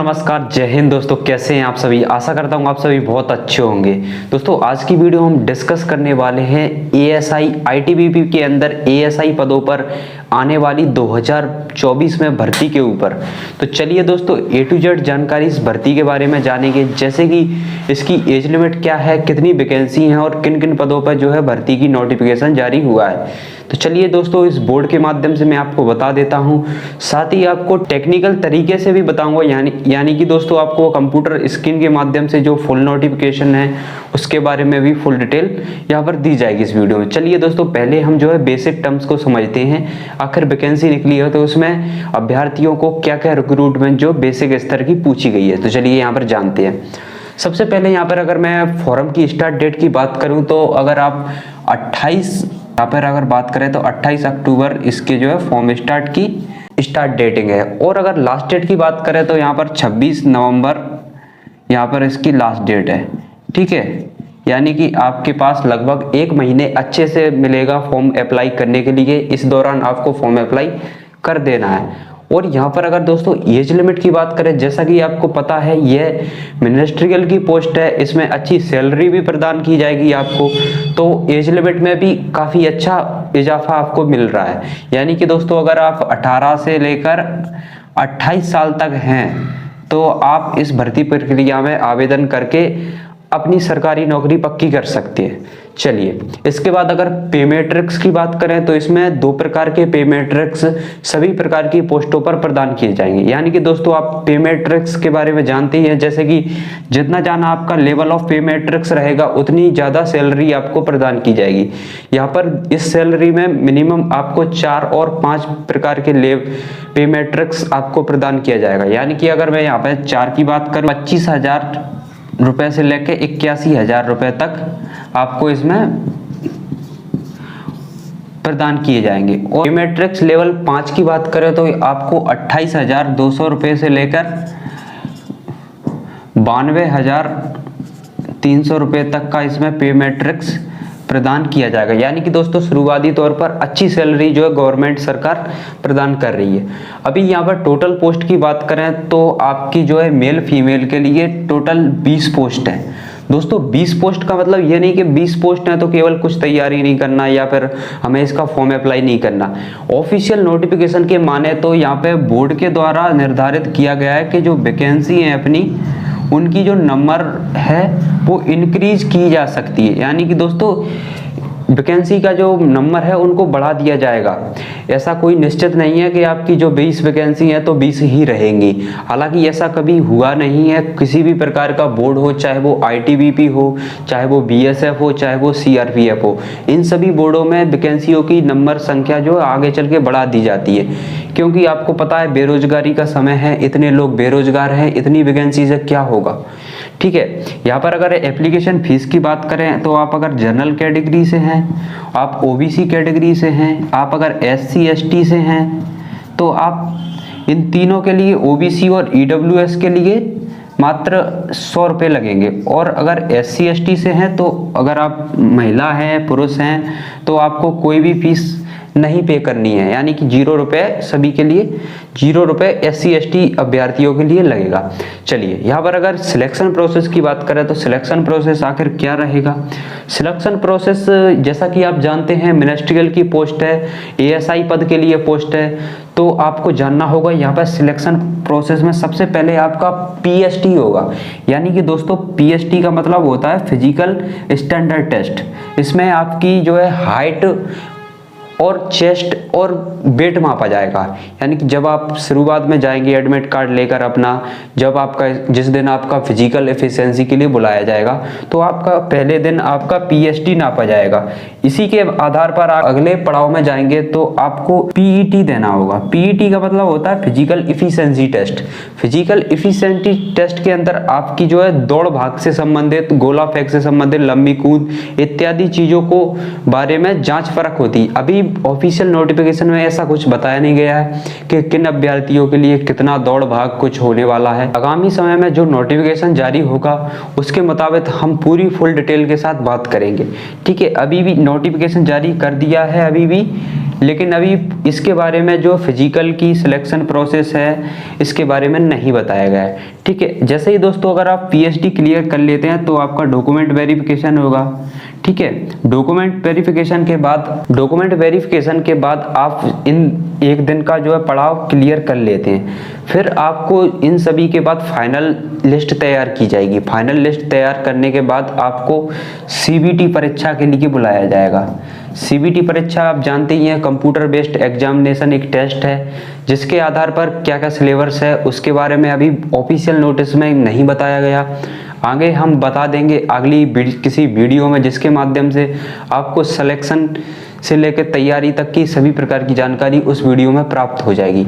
नमस्कार, जय हिंद दोस्तों। कैसे हैं आप सभी? आशा करता हूं आप सभी बहुत अच्छे होंगे। दोस्तों आज की वीडियो हम डिस्कस करने वाले हैं एएसआई आईटीबीपी के अंदर एएसआई पदों पर आने वाली 2024 में भर्ती के ऊपर। तो चलिए दोस्तों ए टू जेड जानकारी इस भर्ती के बारे में जानेंगे, जैसे कि इसकी एज लिमिट क्या है, कितनी वैकेंसी हैं और किन किन पदों पर जो है भर्ती की नोटिफिकेशन जारी हुआ है। तो चलिए दोस्तों इस बोर्ड के माध्यम से मैं आपको बता देता हूं, साथ ही आपको टेक्निकल तरीके से भी बताऊंगा, यानी कि दोस्तों आपको कंप्यूटर स्क्रीन के माध्यम से जो फुल नोटिफिकेशन है उसके बारे में भी फुल डिटेल यहाँ पर दी जाएगी इस वीडियो में। चलिए दोस्तों पहले हम जो है बेसिक टर्म्स को समझते हैं। आखिर वैकेंसी निकली है तो उसमें अभ्यर्थियों को क्या क्या रिक्रूटमेंट जो बेसिक स्तर की पूछी गई है, तो चलिए यहाँ पर जानते हैं। सबसे पहले यहाँ पर अगर मैं फॉर्म की स्टार्ट डेट की बात करूँ तो अगर आप 28 यहाँ पर अगर बात करें तो 28 अक्टूबर इसके जो है फॉर्म स्टार्ट की स्टार्ट डेटिंग है, और अगर लास्ट डेट की बात करें तो यहाँ पर 26 नवंबर यहाँ पर इसकी लास्ट डेट है। ठीक है, यानी कि आपके पास लगभग 1 महीने अच्छे से मिलेगा फॉर्म अप्लाई करने के लिए। इस दौरान आपको फॉर्म अप्लाई कर देना है। और यहाँ पर अगर दोस्तों एज लिमिट की बात करें, जैसा कि आपको पता है यह मिनिस्ट्रियल की पोस्ट है, इसमें अच्छी सैलरी भी प्रदान की जाएगी आपको, तो एज लिमिट में भी काफ़ी अच्छा इजाफा आपको मिल रहा है। यानी कि दोस्तों अगर आप 18 से लेकर 28 साल तक हैं तो आप इस भर्ती प्रक्रिया में आवेदन करके अपनी सरकारी नौकरी पक्की कर सकते हैं। चलिए इसके बाद अगर पे मैट्रिक्स की बात करें तो इसमें 2 प्रकार के पे मैट्रिक्स सभी प्रकार की पोस्टों पर प्रदान किए जाएंगे। यानी कि दोस्तों आप पे मैट्रिक्स के बारे में जानते ही हैं, जैसे कि जितना ज़्यादा आपका लेवल ऑफ पे मैट्रिक्स रहेगा उतनी ज़्यादा सैलरी आपको प्रदान की जाएगी। यहाँ पर इस सैलरी में मिनिमम आपको 4 और 5 प्रकार के पे मैट्रिक्स आपको प्रदान किया जाएगा। यानी कि अगर मैं यहाँ पर 4 की बात करूँ 25,000 रुपए से लेके 81,000 रुपए तक आपको इसमें प्रदान किए जाएंगे। और मैट्रिक्स लेवल 5 की बात करें तो आपको 28,200 रुपए से लेकर 92,300 रुपए तक का इसमें पे मैट्रिक्स प्रदान किया जाएगा। यानी कि दोस्तों शुरुआती तौर पर अच्छी सैलरी जो है गवर्नमेंट सरकार प्रदान कर रही है। अभी यहाँ पर टोटल पोस्ट की बात करें तो आपकी जो है मेल फीमेल के लिए टोटल 20 पोस्ट है। दोस्तों 20 पोस्ट का मतलब ये नहीं कि 20 पोस्ट है तो केवल कुछ तैयारी नहीं करना या फिर हमें इसका फॉर्म अप्लाई नहीं करना। ऑफिशियल नोटिफिकेशन के माने तो यहाँ पे बोर्ड के द्वारा निर्धारित किया गया है कि जो वैकेंसी है अपनी उनकी जो नंबर है वो इंक्रीज की जा सकती है। यानी कि दोस्तों वैकेंसी का जो नंबर है उनको बढ़ा दिया जाएगा। ऐसा कोई निश्चित नहीं है कि आपकी जो 20 वैकेंसी है तो 20 ही रहेंगी। हालांकि ऐसा कभी हुआ नहीं है। किसी भी प्रकार का बोर्ड हो, चाहे वो आईटीबीपी हो, चाहे वो बीएसएफ हो, चाहे वो सीआरपीएफ हो, इन सभी बोर्डों में वैकेंसियों की नंबर संख्या जो आगे चल के बढ़ा दी जाती है, क्योंकि आपको पता है बेरोजगारी का समय है, इतने लोग बेरोजगार हैं, इतनी वैकेंसी से क्या होगा। ठीक है, यहाँ पर अगर एप्लीकेशन फीस की बात करें तो आप अगर जनरल कैटेगरी से हैं, आप ओबीसी कैटेगरी से हैं, आप अगर एससी एसटी से हैं तो आप इन तीनों के लिए ओबीसी और ईडब्ल्यूएस के लिए मात्र 100 रुपये लगेंगे। और अगर एससी एसटी से हैं तो अगर आप महिला हैं, पुरुष हैं तो आपको कोई भी फीस नहीं पे करनी है। यानी कि 0 रुपये सभी के लिए, 0 रुपये एससी एसटी अभ्यर्थियों के लिए लगेगा। चलिए यहाँ पर अगर सिलेक्शन प्रोसेस की बात करें तो सिलेक्शन प्रोसेस आखिर क्या रहेगा। सिलेक्शन प्रोसेस जैसा कि आप जानते हैं मिनिस्ट्रियल की पोस्ट है, एएसआई पद के लिए पोस्ट है, तो आपको जानना होगा यहाँ पर सिलेक्शन प्रोसेस में सबसे पहले आपका पीएसटी होगा। यानी कि दोस्तों पीएसटी का मतलब होता है फिजिकल स्टैंडर्ड टेस्ट। इसमें आपकी जो है हाइट और चेस्ट और वेट मापा जाएगा। यानी कि जब आप शुरुआत में जाएंगे एडमिट कार्ड लेकर अपना, जब आपका जिस दिन आपका फिजिकल एफिशिएंसी के लिए बुलाया जाएगा तो आपका पहले दिन आपका पीएसटी नापा जाएगा। इसी के आधार पर आप अगले पड़ाव में जाएंगे तो आपको पीईटी देना होगा। पीईटी का मतलब होता है physical efficiency test. Physical efficiency test के अंदर आपकी जो है दौड़ भाग से संबंधित, गोला फेंक से संबंधित, लंबी कूद इत्यादि चीजों को बारे में जांच परख होती है। अभी ऑफिशियल नोटिफिकेशन में ऐसा कुछ बताया नहीं गया है कि किन अभ्यर्थियों के लिए कितना दौड़ भाग कुछ होने वाला है। आगामी समय में जो नोटिफिकेशन जारी होगा उसके मुताबिक हम पूरी फुल डिटेल के साथ बात करेंगे। ठीक है, अभी भी नोटिफिकेशन जारी कर दिया है, अभी भी लेकिन अभी इसके बारे में जो फिजिकल की सिलेक्शन प्रोसेस है इसके बारे में नहीं बताया गया है। ठीक है, जैसे ही दोस्तों अगर आप पीएचडी क्लियर कर लेते हैं तो आपका डॉक्यूमेंट वेरिफिकेशन होगा। ठीक है, डॉक्यूमेंट वेरिफिकेशन के बाद आप इन एक दिन का जो है पड़ाव क्लियर कर लेते हैं, फिर आपको इन सभी के बाद फाइनल लिस्ट तैयार की जाएगी। फाइनल लिस्ट तैयार करने के बाद आपको सीबीटी परीक्षा के लिए बुलाया जाएगा। सीबीटी परीक्षा आप जानते ही हैं, कंप्यूटर बेस्ड एग्जामिनेशन एक टेस्ट है जिसके आधार पर क्या क्या सिलेबस है उसके बारे में अभी ऑफिशियल नोटिस में नहीं बताया गया। आगे हम बता देंगे अगली किसी वीडियो में, जिसके माध्यम से आपको सिलेक्शन से लेकर तैयारी तक की सभी प्रकार की जानकारी उस वीडियो में प्राप्त हो जाएगी।